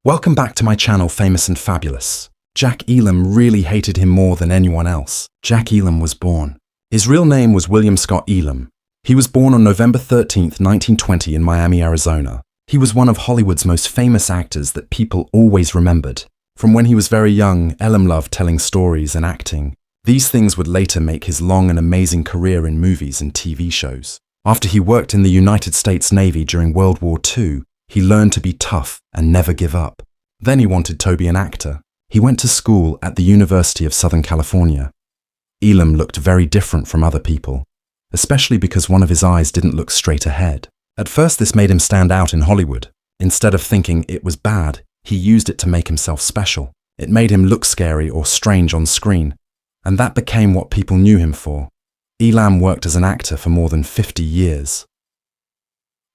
Welcome back to my channel, Famous and Fabulous. Jack Elam really hated him more than anyone else. Jack Elam was born. His real name was William Scott Elam. He was born on November 13th, 1920 in Miami, Arizona. He was one of Hollywood's most famous actors that people always remembered. From when he was very young, Elam loved telling stories and acting. These things would later make his long and amazing career in movies and TV shows. After he worked in the United States Navy during World War II, he learned to be tough and never give up. Then he wanted to be an actor. He went to school at the University of Southern California. Elam looked very different from other people, especially because one of his eyes didn't look straight ahead. At first, this made him stand out in Hollywood. Instead of thinking it was bad, he used it to make himself special. It made him look scary or strange on screen, and that became what people knew him for. Elam worked as an actor for more than 50 years.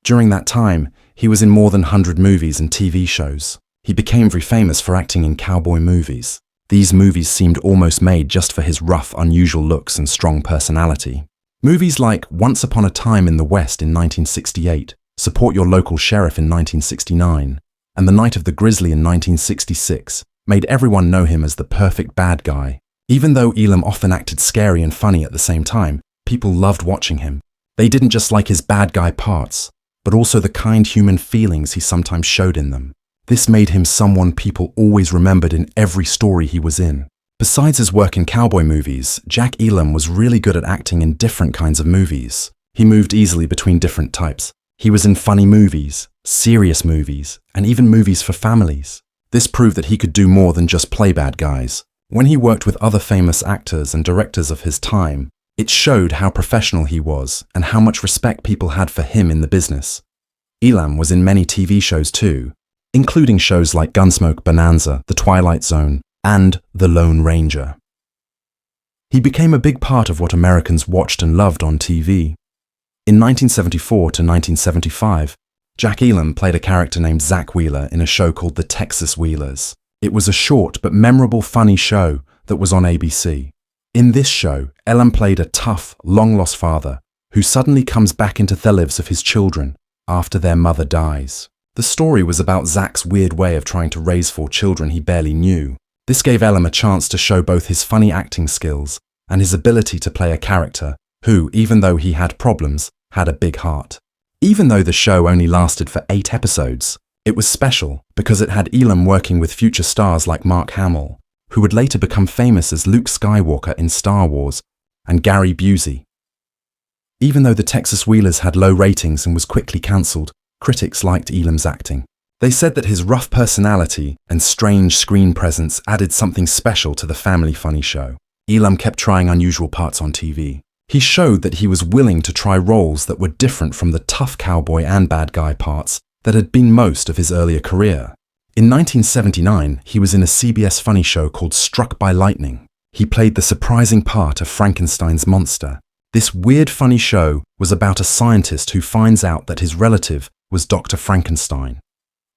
During that time, he was in more than 100 movies and TV shows. He became very famous for acting in cowboy movies. These movies seemed almost made just for his rough, unusual looks and strong personality. Movies like Once Upon a Time in the West in 1968, Support Your Local Sheriff in 1969, and The Night of the Grizzly in 1966 made everyone know him as the perfect bad guy. Even though Elam often acted scary and funny at the same time, people loved watching him. They didn't just like his bad guy parts, but also the kind human feelings he sometimes showed in them. This made him someone people always remembered in every story he was in. Besides his work in cowboy movies, Jack Elam was really good at acting in different kinds of movies. He moved easily between different types. He was in funny movies, serious movies, and even movies for families. This proved that he could do more than just play bad guys. When he worked with other famous actors and directors of his time, it showed how professional he was and how much respect people had for him in the business. Elam was in many TV shows too, including shows like Gunsmoke, Bonanza, The Twilight Zone, and The Lone Ranger. He became a big part of what Americans watched and loved on TV. In 1974 to 1975, Jack Elam played a character named Zach Wheeler in a show called The Texas Wheelers. It was a short but memorable funny show that was on ABC. In this show, Elam played a tough, long-lost father who suddenly comes back into the lives of his children after their mother dies. The story was about Zach's weird way of trying to raise 4 children he barely knew. This gave Elam a chance to show both his funny acting skills and his ability to play a character who, even though he had problems, had a big heart. Even though the show only lasted for 8 episodes, it was special because it had Elam working with future stars like Mark Hamill, who would later become famous as Luke Skywalker in Star Wars, and Gary Busey. Even though the Texas Wheelers had low ratings and was quickly cancelled, critics liked Elam's acting. They said that his rough personality and strange screen presence added something special to the family funny show. Elam kept trying unusual parts on TV. He showed that he was willing to try roles that were different from the tough cowboy and bad guy parts that had been most of his earlier career. In 1979, he was in a CBS funny show called Struck by Lightning. He played the surprising part of Frankenstein's monster. This weird funny show was about a scientist who finds out that his relative was Dr. Frankenstein.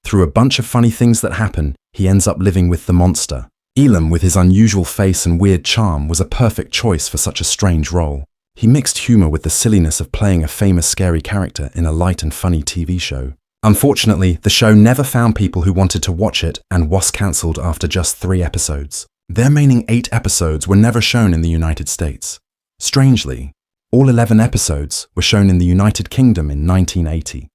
Through a bunch of funny things that happen, he ends up living with the monster. Elam, with his unusual face and weird charm, was a perfect choice for such a strange role. He mixed humor with the silliness of playing a famous scary character in a light and funny TV show. Unfortunately, the show never found people who wanted to watch it and was cancelled after just 3 episodes. Their remaining 8 episodes were never shown in the United States. Strangely, all 11 episodes were shown in the United Kingdom in 1980.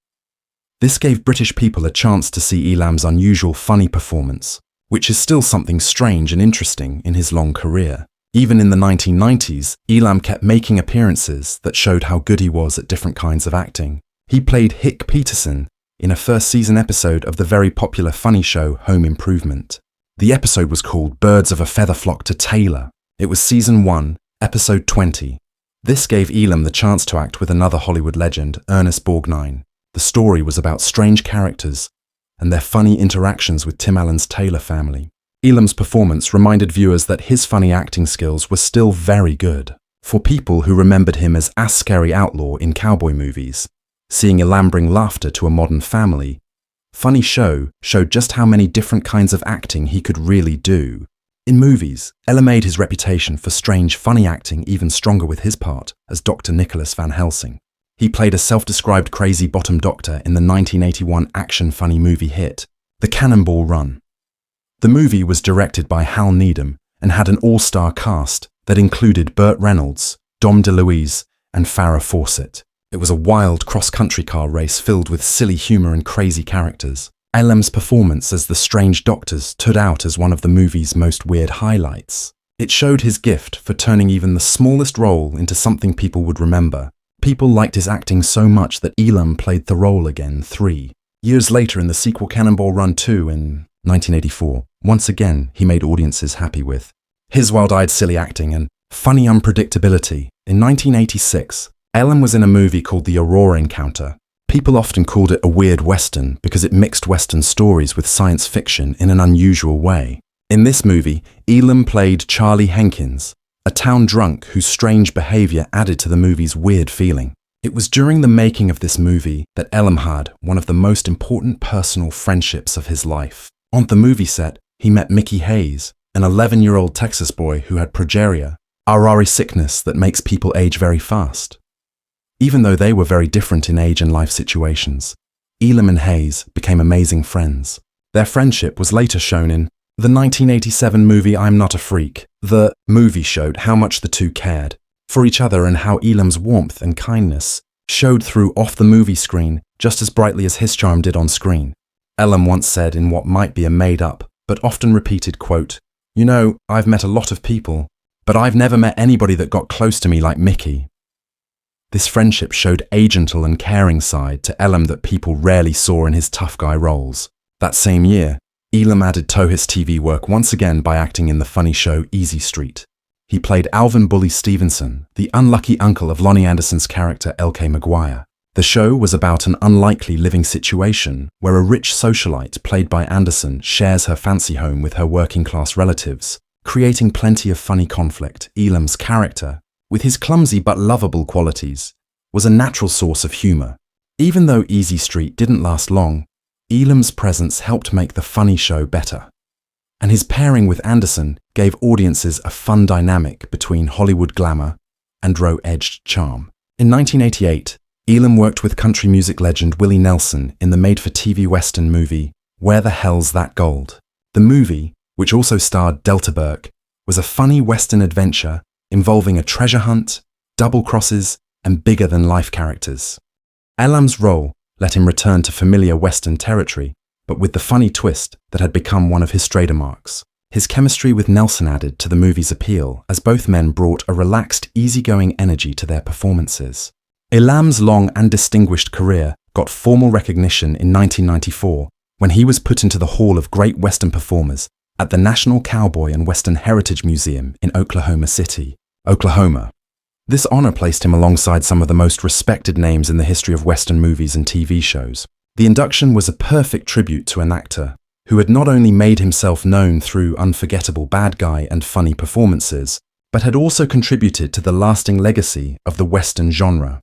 This gave British people a chance to see Elam's unusual funny performance, which is still something strange and interesting in his long career. Even in the 1990s, Elam kept making appearances that showed how good he was at different kinds of acting. He played Hick Peterson in a first-season episode of the very popular funny show Home Improvement. The episode was called Birds of a Feather Flock to Taylor. It was Season 1, Episode 20. This gave Elam the chance to act with another Hollywood legend, Ernest Borgnine. The story was about strange characters and their funny interactions with Tim Allen's Taylor family. Elam's performance reminded viewers that his funny acting skills were still very good. For people who remembered him as a scary outlaw in cowboy movies, seeing Elam bring laughter to a modern family, Funny Show showed just how many different kinds of acting he could really do. In movies, Elam made his reputation for strange, funny acting even stronger with his part as Dr. Nicholas Van Helsing. He played a self-described crazy bottom doctor in the 1981 action funny movie hit, The Cannonball Run. The movie was directed by Hal Needham and had an all-star cast that included Burt Reynolds, Dom DeLuise, and Farrah Fawcett. It was a wild cross-country car race filled with silly humor and crazy characters. Elam's performance as the strange doctor stood out as one of the movie's most weird highlights. It showed his gift for turning even the smallest role into something people would remember. People liked his acting so much that Elam played the role again 3 years later in the sequel Cannonball Run 2 in 1984. Once again, he made audiences happy with his wild-eyed silly acting and funny unpredictability. In 1986, Elam was in a movie called The Aurora Encounter. People often called it a weird Western because it mixed Western stories with science fiction in an unusual way. In this movie, Elam played Charlie Henkins, a town drunk whose strange behavior added to the movie's weird feeling. It was during the making of this movie that Elam had one of the most important personal friendships of his life. On the movie set, he met Mickey Hayes, an 11-year-old Texas boy who had progeria, a rare sickness that makes people age very fast. Even though they were very different in age and life situations, Elam and Hayes became amazing friends. Their friendship was later shown in the 1987 movie I'm Not a Freak. The movie showed how much the two cared for each other and how Elam's warmth and kindness showed through off the movie screen just as brightly as his charm did on screen. Elam once said in what might be a made-up but often repeated quote, "You know, I've met a lot of people, but I've never met anybody that got close to me like Mickey." This friendship showed a gentle and caring side to Elam that people rarely saw in his tough guy roles. That same year, Elam added to his TV work once again by acting in the funny show Easy Street. He played Alvin Bully Stevenson, the unlucky uncle of Lonnie Anderson's character L.K. Maguire. The show was about an unlikely living situation where a rich socialite played by Anderson shares her fancy home with her working-class relatives, creating plenty of funny conflict. Elam's character, with his clumsy but lovable qualities, was a natural source of humor. Even though Easy Street didn't last long, Elam's presence helped make the funny show better. And his pairing with Anderson gave audiences a fun dynamic between Hollywood glamour and raw-edged charm. In 1988, Elam worked with country music legend Willie Nelson in the made-for-TV Western movie Where the Hell's That Gold? The movie, which also starred Delta Burke, was a funny Western adventure involving a treasure hunt, double crosses, and bigger-than-life characters. Elam's role let him return to familiar Western territory, but with the funny twist that had become one of his trademarks. His chemistry with Nelson added to the movie's appeal, as both men brought a relaxed, easygoing energy to their performances. Elam's long and distinguished career got formal recognition in 1994 when he was put into the Hall of Great Western Performers at the National Cowboy and Western Heritage Museum in Oklahoma City, Oklahoma. This honor placed him alongside some of the most respected names in the history of Western movies and TV shows. The induction was a perfect tribute to an actor who had not only made himself known through unforgettable bad guy and funny performances, but had also contributed to the lasting legacy of the Western genre.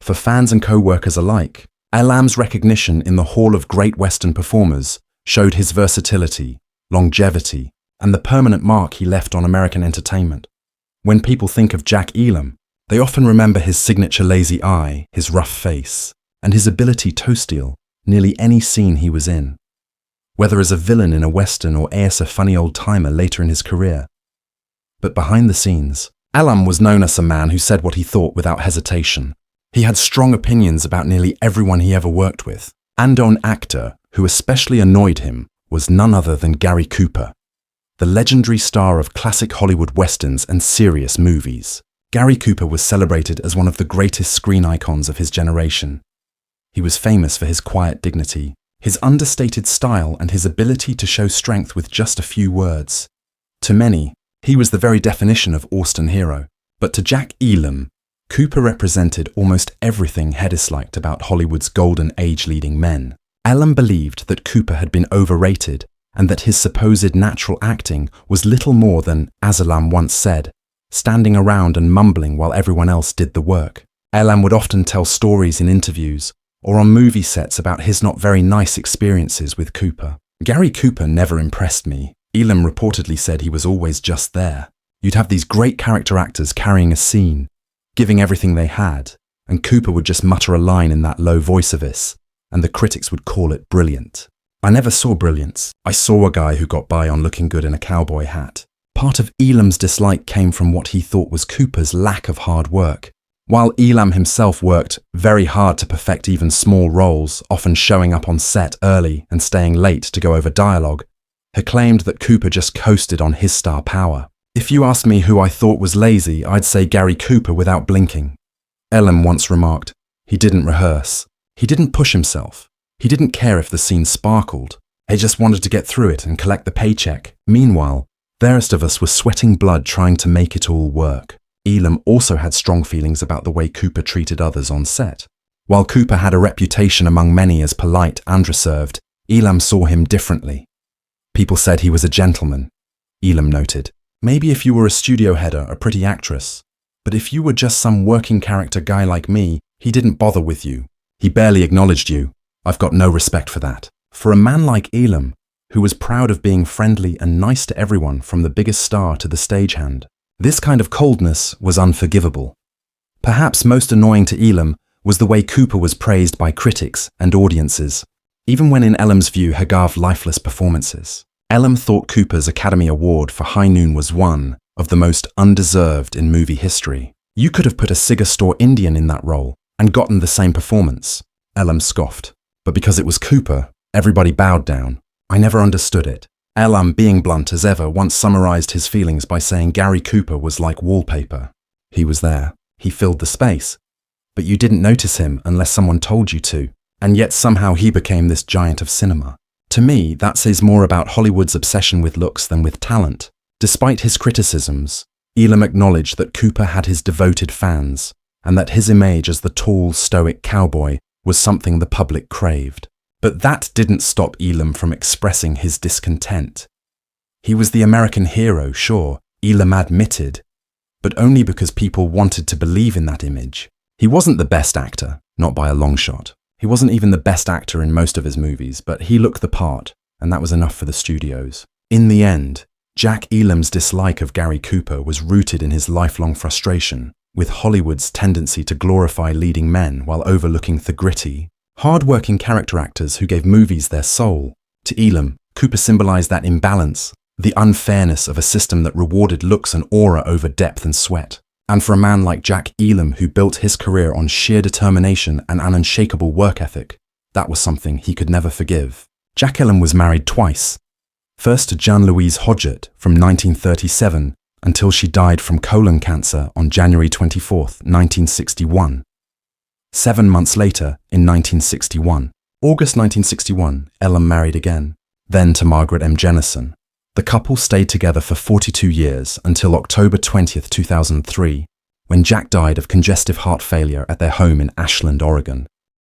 For fans and co-workers alike, Elam's recognition in the Hall of Great Western Performers showed his versatility, longevity, and the permanent mark he left on American entertainment. When people think of Jack Elam, they often remember his signature lazy eye, his rough face, and his ability to steal nearly any scene he was in, whether as a villain in a Western or as a funny old-timer later in his career. But behind the scenes, Elam was known as a man who said what he thought without hesitation. He had strong opinions about nearly everyone he ever worked with, and an actor who especially annoyed him was none other than Gary Cooper, the legendary star of classic Hollywood westerns and serious movies. Gary Cooper was celebrated as one of the greatest screen icons of his generation. He was famous for his quiet dignity, his understated style, and his ability to show strength with just a few words. To many, he was the very definition of Austin hero, but to Jack Elam, Cooper represented almost everything he disliked about Hollywood's golden age leading men. Elam believed that Cooper had been overrated and that his supposed natural acting was little more than, as Elam once said, standing around and mumbling while everyone else did the work. Elam would often tell stories in interviews or on movie sets about his not very nice experiences with Cooper. Gary Cooper never impressed me. Elam reportedly said he was always just there. You'd have these great character actors carrying a scene, giving everything they had, and Cooper would just mutter a line in that low voice of his, and the critics would call it brilliant. I never saw brilliance. I saw a guy who got by on looking good in a cowboy hat. Part of Elam's dislike came from what he thought was Cooper's lack of hard work. While Elam himself worked very hard to perfect even small roles, often showing up on set early and staying late to go over dialogue, he claimed that Cooper just coasted on his star power. If you asked me who I thought was lazy, I'd say Gary Cooper without blinking. Elam once remarked, he didn't rehearse. He didn't push himself. He didn't care if the scene sparkled. He just wanted to get through it and collect the paycheck. Meanwhile, the rest of us were sweating blood trying to make it all work. Elam also had strong feelings about the way Cooper treated others on set. While Cooper had a reputation among many as polite and reserved, Elam saw him differently. People said he was a gentleman. Elam noted, maybe if you were a studio head or a pretty actress, but if you were just some working character guy like me, he didn't bother with you. He barely acknowledged you. I've got no respect for that. For a man like Elam, who was proud of being friendly and nice to everyone from the biggest star to the stagehand, this kind of coldness was unforgivable. Perhaps most annoying to Elam was the way Cooper was praised by critics and audiences, even when in Elam's view he gave lifeless performances. Elam thought Cooper's Academy Award for High Noon was one of the most undeserved in movie history. You could have put a cigar store Indian in that role and gotten the same performance. Elam scoffed. But because it was Cooper, everybody bowed down. I never understood it. Elam, being blunt as ever, once summarized his feelings by saying Gary Cooper was like wallpaper. He was there. He filled the space. But you didn't notice him unless someone told you to. And yet somehow he became this giant of cinema. To me, that says more about Hollywood's obsession with looks than with talent. Despite his criticisms, Elam acknowledged that Cooper had his devoted fans, and that his image as the tall, stoic cowboy was something the public craved. But that didn't stop Elam from expressing his discontent. He was the American hero, sure, Elam admitted, but only because people wanted to believe in that image. He wasn't the best actor, not by a long shot. He wasn't even the best actor in most of his movies, but he looked the part, and that was enough for the studios. In the end, Jack Elam's dislike of Gary Cooper was rooted in his lifelong frustration with Hollywood's tendency to glorify leading men while overlooking the gritty, hard-working character actors who gave movies their soul. To Elam, Cooper symbolized that imbalance, the unfairness of a system that rewarded looks and aura over depth and sweat. And for a man like Jack Elam, who built his career on sheer determination and an unshakable work ethic, that was something he could never forgive. Jack Elam was married twice. First to Jean Louise Hodgett from 1937 until she died from colon cancer on January 24, 1961. 7 months later, in 1961, August 1961, Elam married again, then to Margaret M. Jennison. The couple stayed together for 42 years until October 20, 2003, when Jack died of congestive heart failure at their home in Ashland, Oregon.